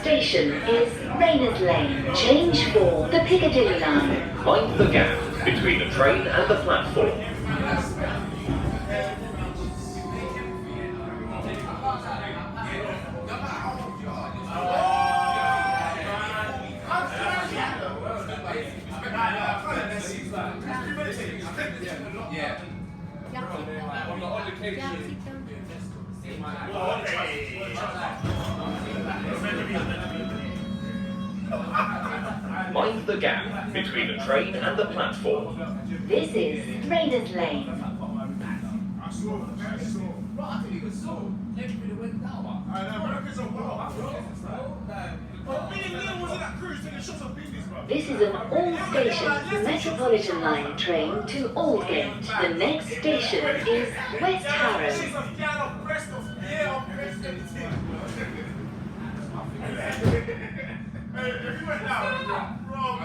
station is Rayners Lane. Change for the Piccadilly line. Mind the gap between the train and the platform. Mind the gap between the train and the platform. This is Rayners Lane. This is an all-station Metropolitan line train to Aldgate. The next station is West Harrow. If you went down, wrong,